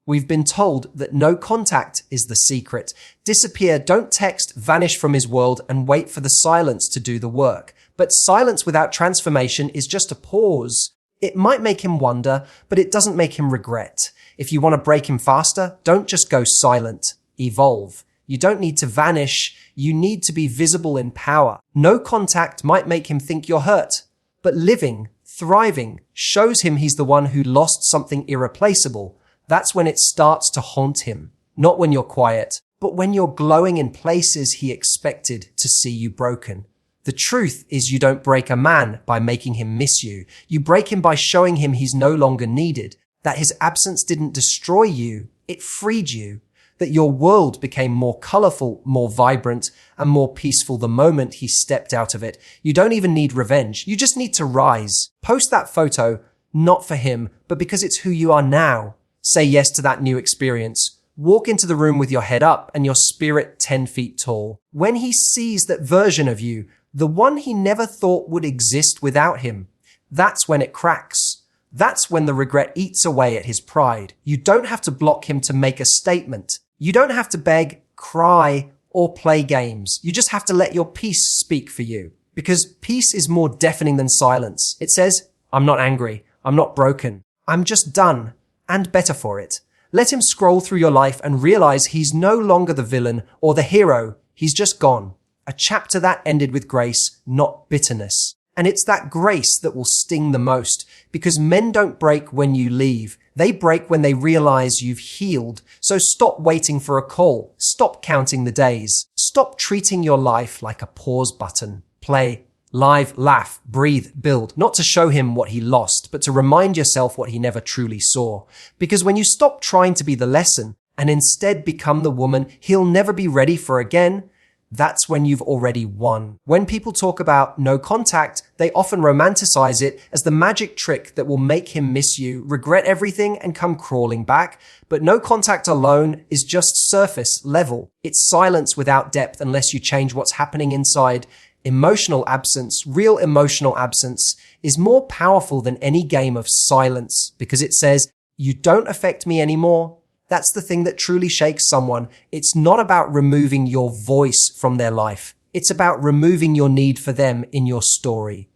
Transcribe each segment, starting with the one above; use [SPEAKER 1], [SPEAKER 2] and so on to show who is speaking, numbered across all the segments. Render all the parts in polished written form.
[SPEAKER 1] We've been told that no contact is the secret. Disappear, don't text, vanish from his world, and wait for the silence to do the work. But silence without transformation is just a pause. It might make him wonder, but it doesn't make him regret. If you want to break him faster, don't just go silent. Evolve. You don't need to vanish. You need to be visible in power. No contact might make him think you're hurt, but living, thriving, shows him he's the one who lost something irreplaceable. That's when it starts to haunt him. Not when you're quiet, but when you're glowing in places he expected to see you broken. The truth is you don't break a man by making him miss you. You break him by showing him he's no longer needed, that his absence didn't destroy you, it freed you, that your world became more colorful, more vibrant, and more peaceful the moment he stepped out of it. You don't even need revenge. You just need to rise. Post that photo, not for him, but because it's who you are now. Say yes to that new experience. Walk into the room with your head up and your spirit 10 feet tall. When he sees that version of you, the one he never thought would exist without him, that's when it cracks. That's when the regret eats away at his pride. You don't have to block him to make a statement. You don't have to beg, cry, or play games. You just have to let your peace speak for you. Because peace is more deafening than silence. It says, I'm not angry. I'm not broken. I'm just done. And better for it. Let him scroll through your life and realize he's no longer the villain or the hero. He's just gone. A chapter that ended with grace, not bitterness. And it's that grace that will sting the most, because men don't break when you leave. They break when they realize you've healed. So stop waiting for a call. Stop counting the days. Stop treating your life like a pause button. Play, live, laugh, breathe, build. Not to show him what he lost, but to remind yourself what he never truly saw. Because when you stop trying to be the lesson and instead become the woman he'll never be ready for again, that's when you've already won. When people talk about no contact, they often romanticize it as the magic trick that will make him miss you, regret everything, and come crawling back. But no contact alone is just surface level. It's silence without depth unless you change what's happening inside. Emotional absence, real emotional absence, is more powerful than any game of silence because it says, you don't affect me anymore. That's the thing that truly shakes someone. It's not about removing your voice from their life. It's about removing your need for them in your story.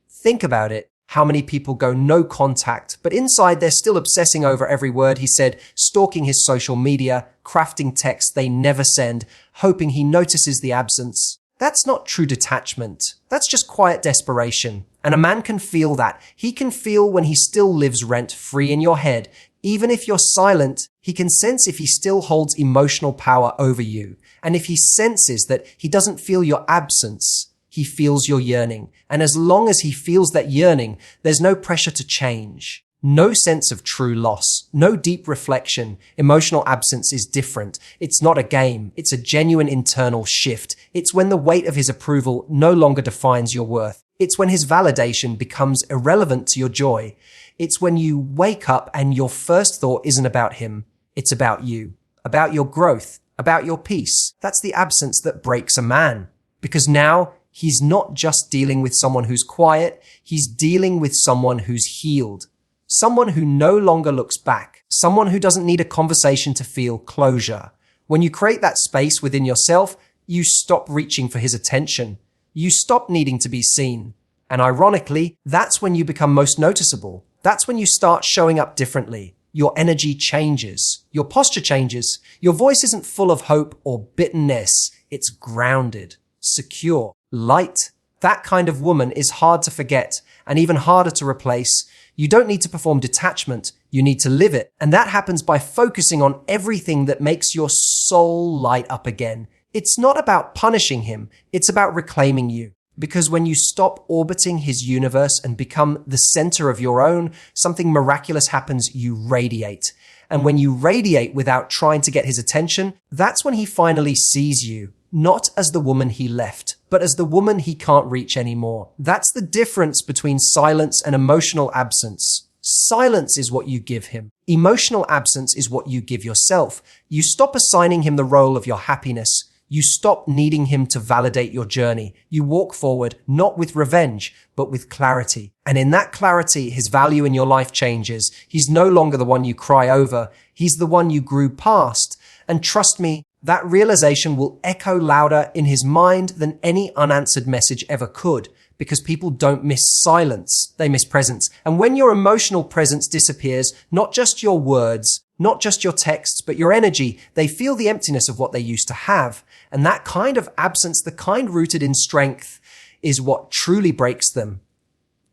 [SPEAKER 1] Think about it. How many people go no contact, but inside they're still obsessing over every word he said, stalking his social media, crafting texts they never send, hoping he notices the absence. That's not true detachment. That's just quiet desperation. And a man can feel that. He can feel when he still lives rent-free in your head. Even if you're silent, he can sense if he still holds emotional power over you. And if he senses that he doesn't feel your absence, he feels your yearning. And as long as he feels that yearning, there's no pressure to change. No sense of true loss. No deep reflection. Emotional absence is different. It's not a game. It's a genuine internal shift. It's when the weight of his approval no longer defines your worth. It's when his validation becomes irrelevant to your joy. It's when you wake up and your first thought isn't about him. It's about you, about your growth, about your peace. That's the absence that breaks a man. Because now he's not just dealing with someone who's quiet. He's dealing with someone who's healed. Someone who no longer looks back. Someone who doesn't need a conversation to feel closure. When you create that space within yourself, you stop reaching for his attention. You stop needing to be seen. And ironically, that's when you become most noticeable. That's when you start showing up differently. Your energy changes. Your posture changes. Your voice isn't full of hope or bitterness. It's grounded, secure, light. That kind of woman is hard to forget and even harder to replace. You don't need to perform detachment. You need to live it. And that happens by focusing on everything that makes your soul light up again. It's not about punishing him. It's about reclaiming you. Because when you stop orbiting his universe and become the center of your own, something miraculous happens. You radiate. And when you radiate without trying to get his attention, that's when he finally sees you, not as the woman he left, but as the woman he can't reach anymore. That's the difference between silence and emotional absence. Silence is what you give him. Emotional absence is what you give yourself. You stop assigning him the role of your happiness. You stop needing him to validate your journey. You walk forward, not with revenge, but with clarity. And in that clarity, his value in your life changes. He's no longer the one you cry over. He's the one you grew past. And trust me, that realization will echo louder in his mind than any unanswered message ever could, because people don't miss silence, they miss presence. And when your emotional presence disappears, not just your words, not just your texts, but your energy, they feel the emptiness of what they used to have. And that kind of absence, the kind rooted in strength, is what truly breaks them.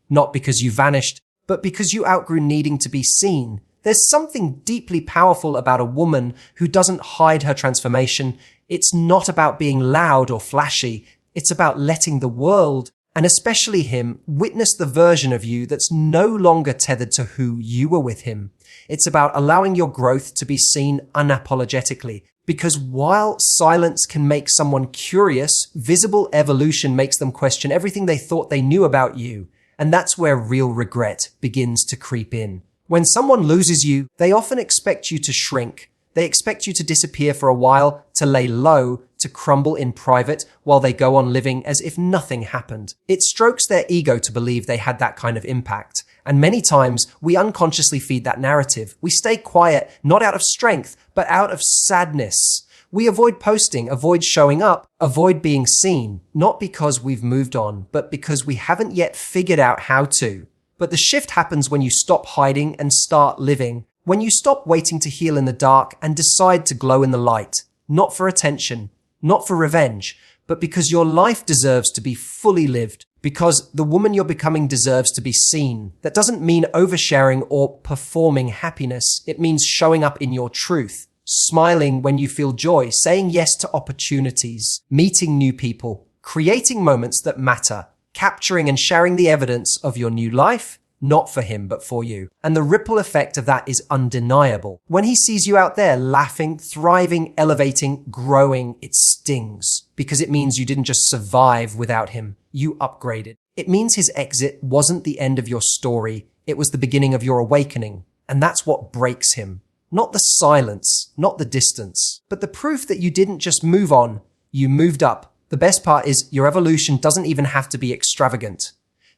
[SPEAKER 1] Not because you vanished, but because you outgrew needing to be seen. There's something deeply powerful about a woman who doesn't hide her transformation. It's not about being loud or flashy. It's about letting the world, and especially him, witness the version of you that's no longer tethered to who you were with him. It's about allowing your growth to be seen unapologetically. Because while silence can make someone curious, visible evolution makes them question everything they thought they knew about you. And that's where real regret begins to creep in. When someone loses you, they often expect you to shrink. They expect you to disappear for a while, to lay low, to crumble in private while they go on living as if nothing happened. It strokes their ego to believe they had that kind of impact. And many times we unconsciously feed that narrative. We stay quiet, not out of strength, but out of sadness. We avoid posting, avoid showing up, avoid being seen, not because we've moved on, but because we haven't yet figured out how to. But the shift happens when you stop hiding and start living. When you stop waiting to heal in the dark and decide to glow in the light. Not for attention, not for revenge, but because your life deserves to be fully lived. Because the woman you're becoming deserves to be seen. That doesn't mean oversharing or performing happiness. It means showing up in your truth. Smiling when you feel joy, saying yes to opportunities, meeting new people, creating moments that matter. Capturing and sharing the evidence of your new life, not for him, but for you. And the ripple effect of that is undeniable. When he sees you out there laughing, thriving, elevating, growing, it stings because it means you didn't just survive without him. You upgraded. It means his exit wasn't the end of your story. It was the beginning of your awakening. And that's what breaks him. Not the silence, not the distance, but the proof that you didn't just move on, you moved up. The best part is your evolution doesn't even have to be extravagant.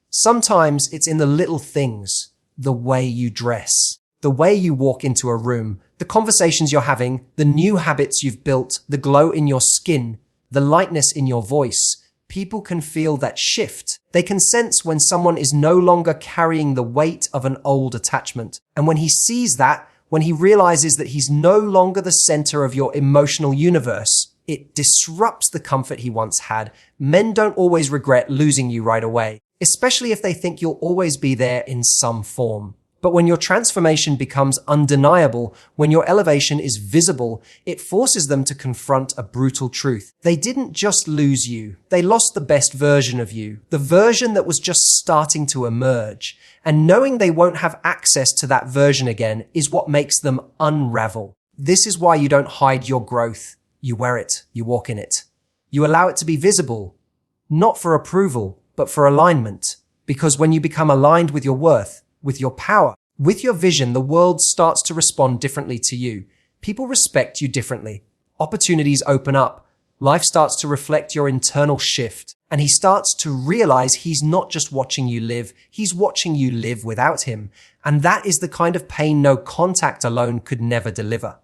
[SPEAKER 1] Sometimes it's in the little things, the way you dress, the way you walk into a room, the conversations you're having, the new habits you've built, the glow in your skin, the lightness in your voice. People can feel that shift. They can sense when someone is no longer carrying the weight of an old attachment. And when he sees that, when he realizes that he's no longer the center of your emotional universe, it disrupts the comfort he once had. Men don't always regret losing you right away, especially if they think you'll always be there in some form. But when your transformation becomes undeniable, when your elevation is visible, it forces them to confront a brutal truth. They didn't just lose you. They lost the best version of you, the version that was just starting to emerge. And knowing they won't have access to that version again is what makes them unravel. This is why you don't hide your growth. You wear it. You walk in it. You allow it to be visible, not for approval, but for alignment. Because when you become aligned with your worth, with your power, with your vision, the world starts to respond differently to you. People respect you differently. Opportunities open up. Life starts to reflect your internal shift. And he starts to realize he's not just watching you live, he's watching you live without him. And that is the kind of pain no contact alone could never deliver.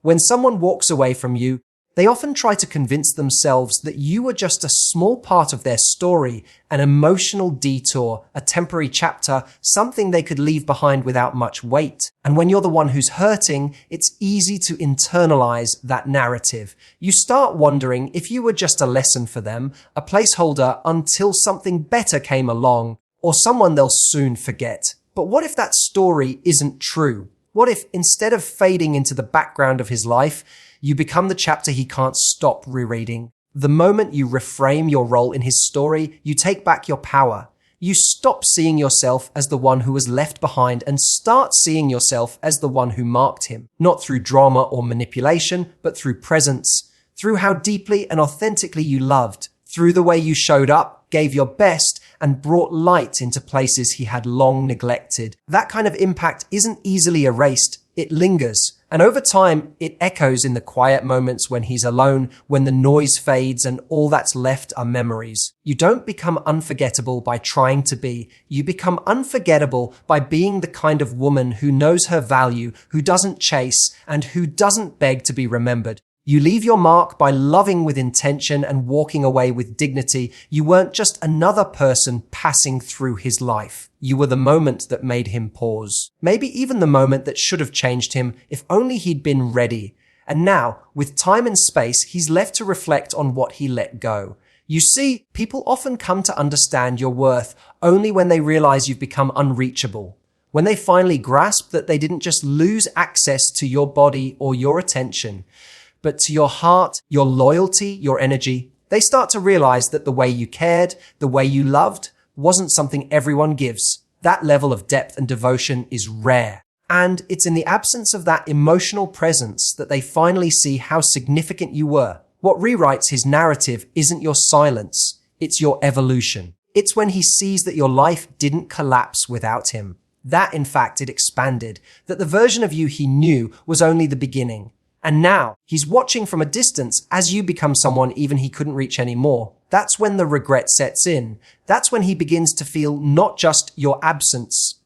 [SPEAKER 1] When someone walks away from you, they often try to convince themselves that you are just a small part of their story, an emotional detour, a temporary chapter, something they could leave behind without much weight. And when you're the one who's hurting, it's easy to internalize that narrative. You start wondering if you were just a lesson for them, a placeholder until something better came along, or someone they'll soon forget. But what if that story isn't true? What if instead of fading into the background of his life, you become the chapter he can't stop rereading? The moment you reframe your role in his story, you take back your power. You stop seeing yourself as the one who was left behind and start seeing yourself as the one who marked him, not through drama or manipulation, but through presence, through how deeply and authentically you loved, through the way you showed up, gave your best, and brought light into places he had long neglected. That kind of impact isn't easily erased. It lingers. And over time, it echoes in the quiet moments when he's alone, when the noise fades and all that's left are memories. You don't become unforgettable by trying to be. You become unforgettable by being the kind of woman who knows her value, who doesn't chase, and who doesn't beg to be remembered. You leave your mark by loving with intention and walking away with dignity. You weren't just another person passing through his life. You were the moment that made him pause. Maybe even the moment that should have changed him if only he'd been ready. And now, with time and space, he's left to reflect on what he let go. You see, people often come to understand your worth only when they realize you've become unreachable. When they finally grasp that they didn't just lose access to your body or your attention, but to your heart, your loyalty, your energy, they start to realize that the way you cared, the way you loved, wasn't something everyone gives. That level of depth and devotion is rare. And it's in the absence of that emotional presence that they finally see how significant you were. What rewrites his narrative isn't your silence, it's your evolution. It's when he sees that your life didn't collapse without him. That, in fact, it expanded, that the version of you he knew was only the beginning. And now, he's watching from a distance as you become someone even he couldn't reach anymore. That's when the regret sets in. That's when he begins to feel not just your absence,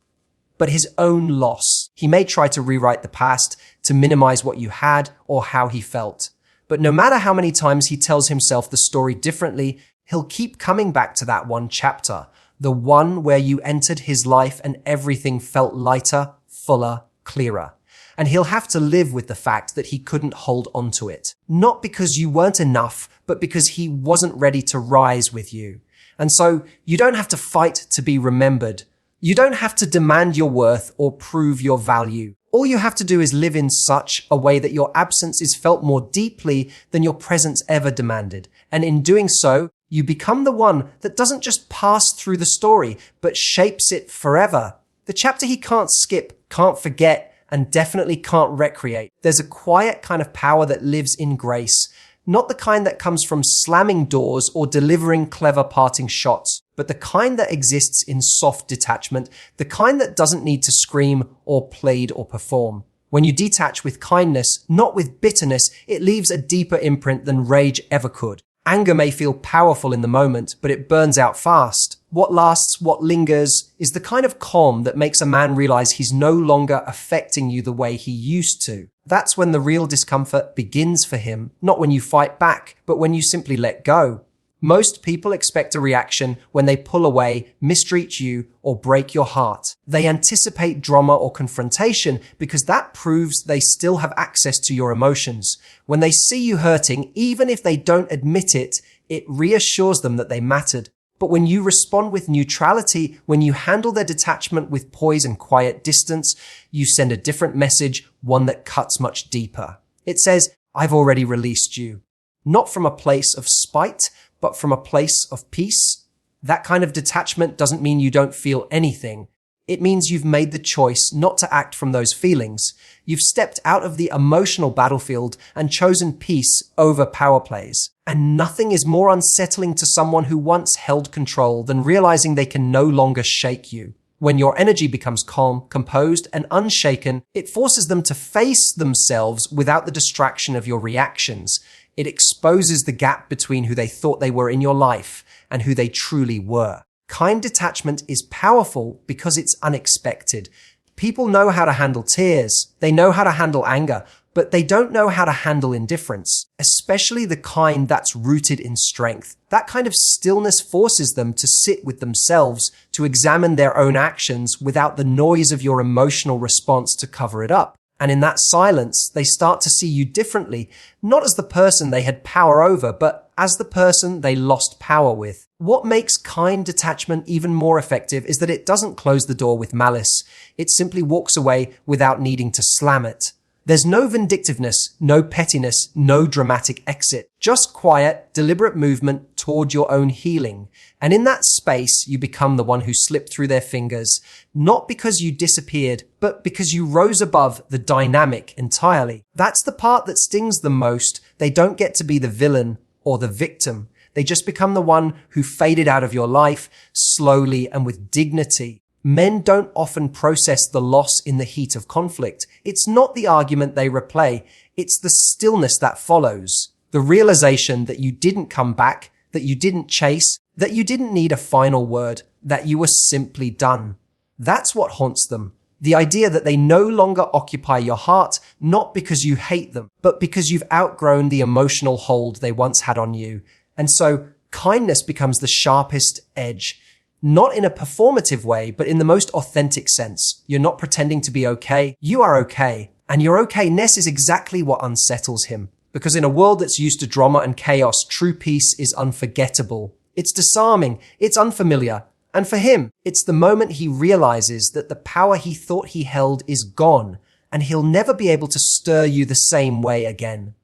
[SPEAKER 1] but his own loss. He may try to rewrite the past, to minimize what you had or how he felt. But no matter how many times he tells himself the story differently, he'll keep coming back to that one chapter, the one where you entered his life and everything felt lighter, fuller, clearer. And he'll have to live with the fact that he couldn't hold onto it. Not because you weren't enough, but because he wasn't ready to rise with you. And so you don't have to fight to be remembered. You don't have to demand your worth or prove your value. All you have to do is live in such a way that your absence is felt more deeply than your presence ever demanded. And in doing so, you become the one that doesn't just pass through the story, but shapes it forever. The chapter he can't skip, can't forget, and definitely can't recreate. There's a quiet kind of power that lives in grace, not the kind that comes from slamming doors or delivering clever parting shots, but the kind that exists in soft detachment, the kind that doesn't need to scream or plead or perform. When you detach with kindness, not with bitterness, it leaves a deeper imprint than rage ever could. Anger may feel powerful in the moment, but it burns out fast. What lasts, what lingers, is the kind of calm that makes a man realize he's no longer affecting you the way he used to. That's when the real discomfort begins for him, not when you fight back, but when you simply let go. Most people expect a reaction when they pull away, mistreat you, or break your heart. They anticipate drama or confrontation because that proves they still have access to your emotions. When they see you hurting, even if they don't admit it, it reassures them that they mattered. But when you respond with neutrality, when you handle their detachment with poise and quiet distance, you send a different message, one that cuts much deeper. It says, I've already released you. Not from a place of spite, but from a place of peace. That kind of detachment doesn't mean you don't feel anything. It means you've made the choice not to act from those feelings. You've stepped out of the emotional battlefield and chosen peace over power plays. And nothing is more unsettling to someone who once held control than realizing they can no longer shake you. When your energy becomes calm, composed, and unshaken, it forces them to face themselves without the distraction of your reactions. It exposes the gap between who they thought they were in your life and who they truly were. Kind detachment is powerful because it's unexpected. People know how to handle tears. They know how to handle anger, but they don't know how to handle indifference, especially the kind that's rooted in strength. That kind of stillness forces them to sit with themselves, to examine their own actions without the noise of your emotional response to cover it up. And in that silence, they start to see you differently, not as the person they had power over, but as the person they lost power with. What makes kind detachment even more effective is that it doesn't close the door with malice. It simply walks away without needing to slam it. There's no vindictiveness, no pettiness, no dramatic exit. Just quiet, deliberate movement toward your own healing. And in that space, you become the one who slipped through their fingers, not because you disappeared, but because you rose above the dynamic entirely. That's the part that stings them most. They don't get to be the villain or the victim. They just become the one who faded out of your life slowly and with dignity. Men don't often process the loss in the heat of conflict. It's not the argument they replay. It's the stillness that follows. The realization that you didn't come back, that you didn't chase, that you didn't need a final word, that you were simply done. That's what haunts them. The idea that they no longer occupy your heart, not because you hate them, but because you've outgrown the emotional hold they once had on you. And so kindness becomes the sharpest edge. Not in a performative way, but in the most authentic sense. You're not pretending to be okay. You are okay. And your okayness is exactly what unsettles him. Because in a world that's used to drama and chaos, true peace is unforgettable. It's disarming. It's unfamiliar. And for him, it's the moment he realizes that the power he thought he held is gone, and he'll never be able to stir you the same way again.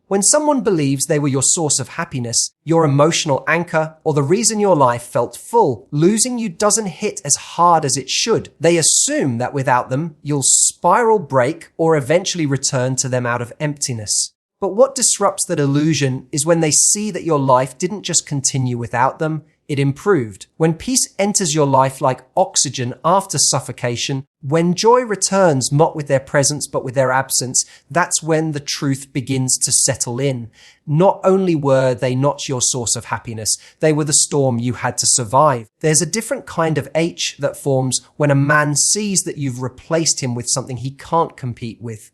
[SPEAKER 1] When someone believes they were your source of happiness, your emotional anchor, or the reason your life felt full, losing you doesn't hit as hard as it should. They assume that without them, you'll spiral, break, or eventually return to them out of emptiness. But what disrupts that illusion is when they see that your life didn't just continue without them, it improved. When peace enters your life like oxygen after suffocation, when joy returns not with their presence but with their absence, that's when the truth begins to settle in. Not only were they not your source of happiness, they were the storm you had to survive. There's a different kind of H that forms when a man sees that you've replaced him with something he can't compete with.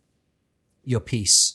[SPEAKER 1] Your peace.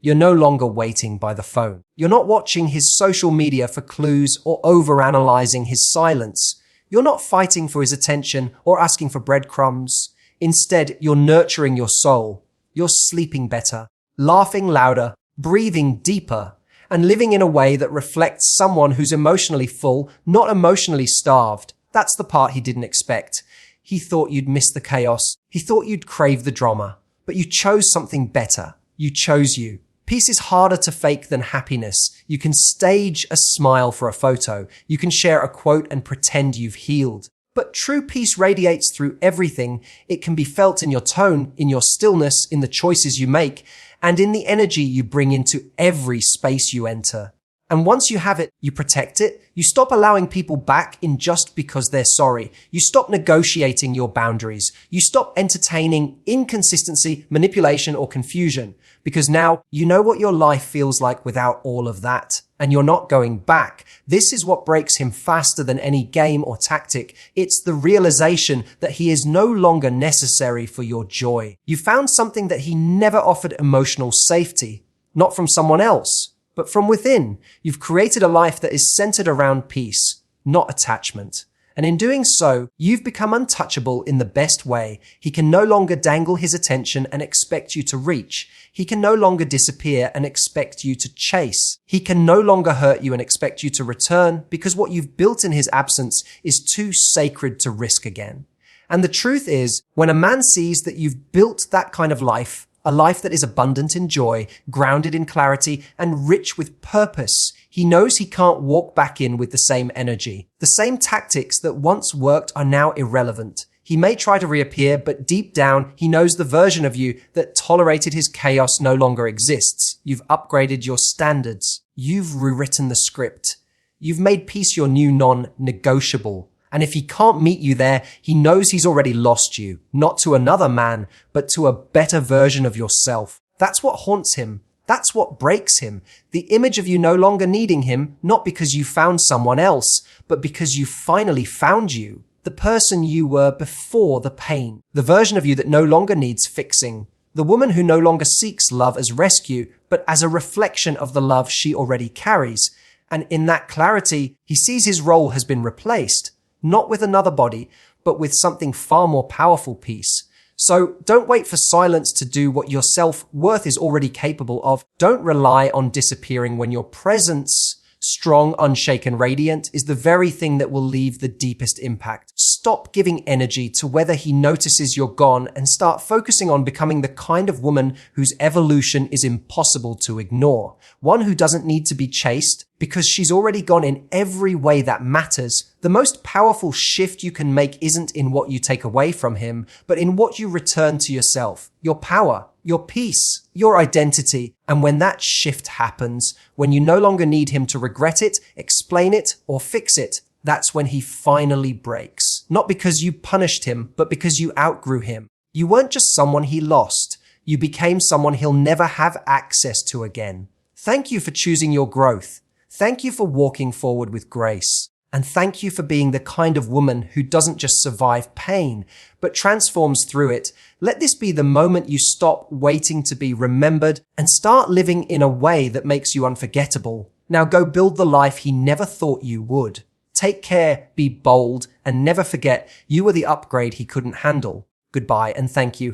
[SPEAKER 1] You're no longer waiting by the phone. You're not watching his social media for clues or overanalyzing his silence. You're not fighting for his attention or asking for breadcrumbs. Instead, you're nurturing your soul. You're sleeping better, laughing louder, breathing deeper, and living in a way that reflects someone who's emotionally full, not emotionally starved. That's the part he didn't expect. He thought you'd miss the chaos. He thought you'd crave the drama. But you chose something better. You chose you. Peace is harder to fake than happiness. You can stage a smile for a photo. You can share a quote and pretend you've healed. But true peace radiates through everything. It can be felt in your tone, in your stillness, in the choices you make, and in the energy you bring into every space you enter. And once you have it, you protect it. You stop allowing people back in just because they're sorry. You stop negotiating your boundaries. You stop entertaining inconsistency, manipulation, or confusion. Because now you know what your life feels like without all of that. And you're not going back. This is what breaks him faster than any game or tactic. It's the realization that he is no longer necessary for your joy. You found something that he never offered: emotional safety. Not from someone else, but from within. You've created a life that is centered around peace, not attachment. And in doing so, you've become untouchable in the best way. He can no longer dangle his attention and expect you to reach. He can no longer disappear and expect you to chase. He can no longer hurt you and expect you to return, because what you've built in his absence is too sacred to risk again. And the truth is, when a man sees that you've built that kind of life, a life that is abundant in joy, grounded in clarity, and rich with purpose, he knows he can't walk back in with the same energy. The same tactics that once worked are now irrelevant. He may try to reappear, but deep down, he knows the version of you that tolerated his chaos no longer exists. You've upgraded your standards. You've rewritten the script. You've made peace your new non-negotiable. And if he can't meet you there, he knows he's already lost you, not to another man, but to a better version of yourself. That's what haunts him. That's what breaks him. The image of you no longer needing him, not because you found someone else, but because you finally found you. The person you were before the pain. The version of you that no longer needs fixing. The woman who no longer seeks love as rescue, but as a reflection of the love she already carries. And in that clarity, he sees his role has been replaced. Not with another body, but with something far more powerful: peace. So don't wait for silence to do what your self-worth is already capable of. Don't rely on disappearing when your presence, strong, unshaken, radiant, is the very thing that will leave the deepest impact. Stop giving energy to whether he notices you're gone and start focusing on becoming the kind of woman whose evolution is impossible to ignore. One who doesn't need to be chased because she's already gone in every way that matters. The most powerful shift you can make isn't in what you take away from him, but in what you return to yourself, your power, your peace, your identity. And when that shift happens, when you no longer need him to regret it, explain it, or fix it, that's when he finally breaks. not because you punished him, but because you outgrew him. You weren't just someone he lost. You became someone he'll never have access to again. Thank you for choosing your growth. Thank you for walking forward with grace. And thank you for being the kind of woman who doesn't just survive pain, but transforms through it. Let this be the moment you stop waiting to be remembered and start living in a way that makes you unforgettable. Now go build the life he never thought you would. Take care, be bold, and never forget you were the upgrade he couldn't handle. Goodbye and thank you.